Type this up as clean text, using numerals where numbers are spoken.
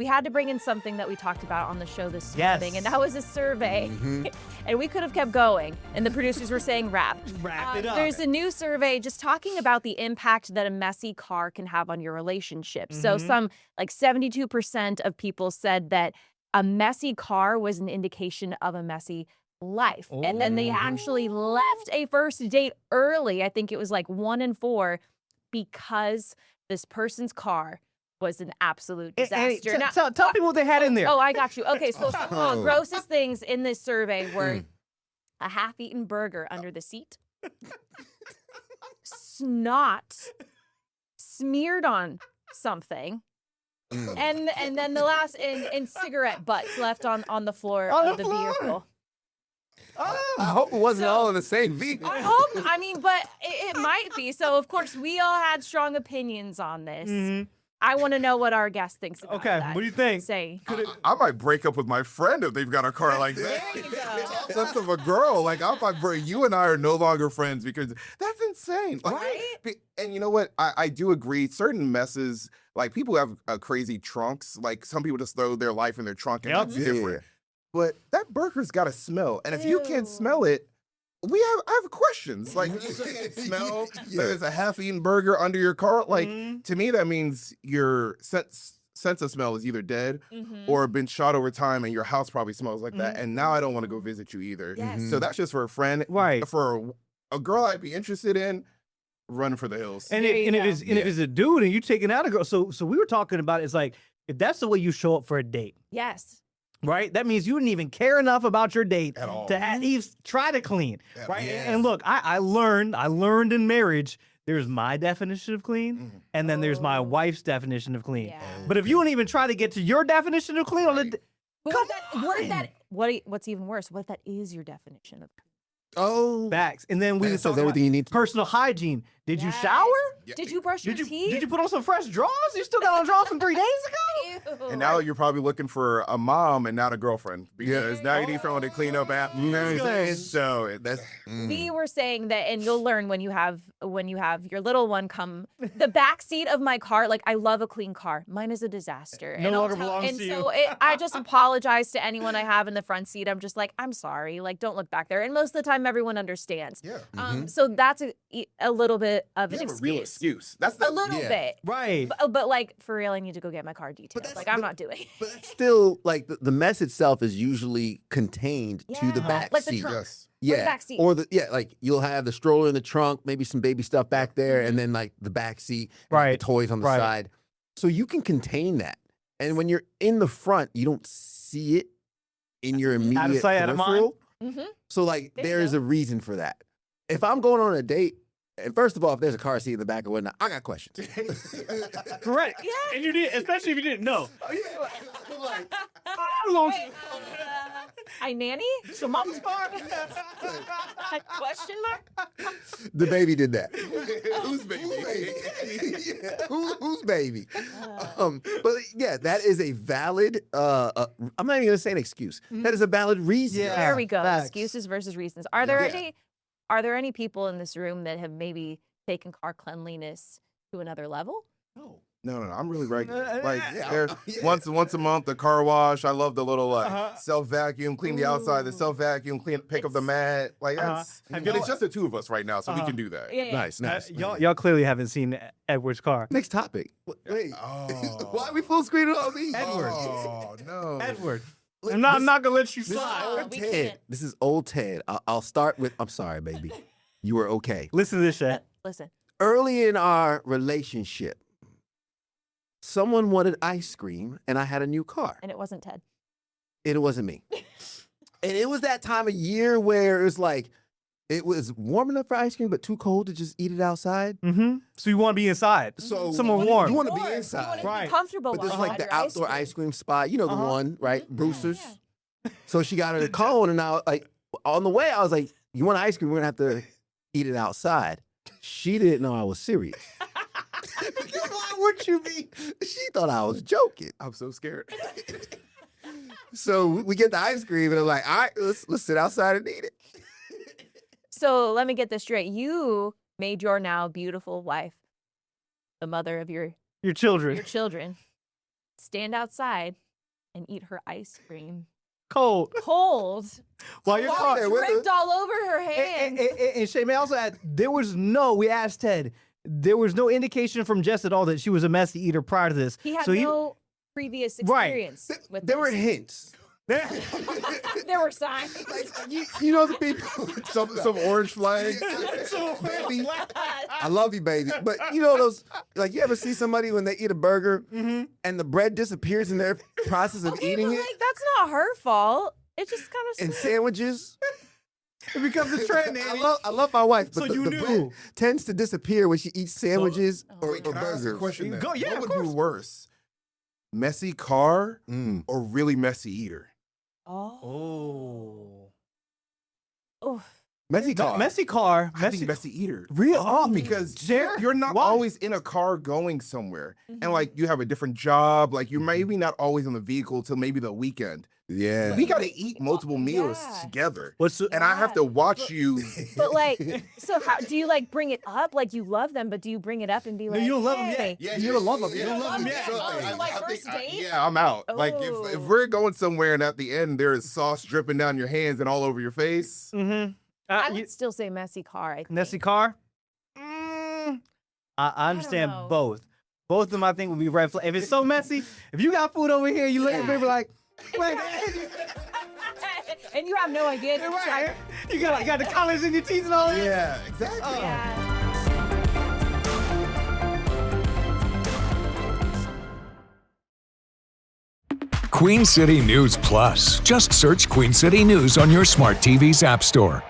we had to bring in something that we talked about on the show this morning, and that was a survey. And we could have kept going, and the producers were saying wrap it up. There's a new survey just talking about the impact that a messy car can have on your relationship. So some, like 72% of people said that a messy car was an indication of a messy life. And then they actually left a first date early. I think it was like 1 in 4 because this person's car was an absolute disaster. Tell people what they had in there. Oh, I got you. Okay, so some grossest things in this survey were a half-eaten burger under the seat, snot smeared on something, and then the last and cigarette butts left on the floor of the vehicle. I hope it wasn't all in the same vehicle. I hope. I mean, but it might be. So, of course, we all had strong opinions on this. I want to know what our guest thinks about that. What do you think? Say. I might break up with my friend if they've got a car like that. There you go. Sense of a girl. Like, I might break. You and I are no longer friends because that's insane. Like, Right? And you know what? I do agree. Certain messes, like people have crazy trunks. Like some people just throw their life in their trunk and it's different. But that burger's got to smell. And if you can't smell it, I have questions. Like, you can't smell that there's a half-eaten burger under your car. Like, to me, that means your sense of smell is either dead or been shot over time, and your house probably smells like that. And now I don't want to go visit you either. So that's just for a friend. Right. For a girl I'd be interested in, run for the hills. And if it's a dude and you taking out a girl, so we were talking about it's like if that's the way you show up for a date. Yes. Right? That means you didn't even care enough about your date At all. to at least try to clean. Right? Yes. And look, I learned in marriage, there's my definition of clean, and then there's my wife's definition of clean. Yeah. But if you don't even try to get to your definition of clean, What's even worse? What if that is your definition of facts. And then we That was says talking everything about you need to. personal hygiene. Did you Yes. shower? Did you brush your teeth? Did you put on some fresh drawers? You still got on drawers from 3 days ago? Ew. And now you're probably looking for a mom and not a girlfriend because now you need someone to clean up after. You know what I'm saying? So that's We were saying that, and you'll learn when you have your little one come. The back seat of my car, like I love a clean car. Mine is a disaster. No and I'll longer tell- belongs and to so I just apologize to anyone I have in the front seat. I'm just like, I'm sorry. Like, don't look back there. And most of the time, everyone understands. Yeah. So that's a little bit of an you have a real excuse. excuse. That's the A little bit. Right. But like for real, I need to go get my car detailed. Like I'm not doing. But that's still like the mess itself is usually contained to the Yeah. back Like the seat. trunk. Yes. Or the back seat. Or like you'll have the stroller in the trunk, maybe some baby stuff back there, and then like the back seat, and Right. the toys on the side. So you can contain that. And when you're in the front, you don't see it in your immediate sight, out of mind. Mm-hmm. So like There you there is go. a reason for that. If I'm going on a date, and first of all, if there's a car seat in the back or whatnot, I got questions. Correct. Yeah. And you did, especially if you didn't know. I nanny? So mom's car? Question mark? The baby did that. Who's baby? Who's baby? But yeah, that is a valid. I'm not even gonna say an excuse. That is a valid reason. Yeah. There we go. Facts. Excuses versus reasons. Are there any people in this room that have maybe taken car cleanliness to another level? No, I'm really regular. Like yeah. there's once a month the car wash. I love the little self vacuum, clean the outside, the self vacuum, pick up the mat. Like that's. Have But y'all- it's just the two of us right now, so we can do that. Yeah. Nice. Y'all clearly haven't seen Edward's car. Next topic. Wait. Oh. Why are we full screen on me? Edward. Oh no. Edward. I'm not gonna let you This is slide. old we Ted. can't. This is old Ted. I'll start with. I'm sorry, baby. You were okay. Listen to this shit. Listen. Early in our relationship, someone wanted ice cream, and I had a new car. And it wasn't Ted. It wasn't me. And it was that time of year where it was like, it was warm enough for ice cream, but too cold to just eat it outside. Mm-hmm. So you want to be inside. So Somewhere warm. You want to Warm. be You inside. wanna Right. be comfortable. But this is while like you the have outdoor your ice cream spot. You know the one, right? Brewster's. Yeah. So she got her the cone, and I like on the way, I was like, "You want ice cream? We're gonna have to eat it outside." She didn't know I was serious. Because why would you be? She thought I was joking. I'm so scared. So we get the ice cream, and I'm like, "All right, let's sit outside and eat it." So let me get this straight. You made your now beautiful wife the mother of your Your children. children stand outside and eat her ice cream. Cold. Cold. While your car dripped all over her hands. And Shay may also add, we asked Ted, there was no indication from Jess at all that she was a messy eater prior to this. He had no previous experience with There this. were hints. There were signs. You know the people. Some orange flags. Baby, I love you, baby. But you know those, like, you ever see somebody when they eat a burger and the bread disappears in their process of eating but it? like, that's not her fault. It just kind of. And sandwiches. It becomes a trend, I love my wife, but So you the knew. bread tends to disappear when she eats sandwiches or Can I ask a burgers. question then? Go, yeah, what of would be course. worse? Messy car or really messy eater? Oh. Oh. Messy car. Messy car. I think messy eater. Real? Because Jer? you're not Why? always in a car going somewhere. And like you have a different job. Like you're maybe not always on the vehicle till maybe the weekend. Yeah. We gotta eat multiple meals Yeah. together. What's And I have to watch you. But like, so how do you like bring it up? Like you love them, but do you bring it up and be like, you don't love 'em hey, yet. You don't love them. You don't love them Yeah. yet. Oh, like first date? Yeah, I'm out. Like if Oh. we're going somewhere and at the end there is sauce dripping down your hands and all over your face. Mm-hmm. I would still say messy car. I think. Messy car? I understand know. both. Both of them, I think, would be red flag. If it's so messy, if you got food over here, you look at people like, wait, And you have no idea. You're just like, you got the collars in your teeth and all that. Yeah, exactly. yeah. Queen City News Plus. Just search Queen City News on your smart TV's app store.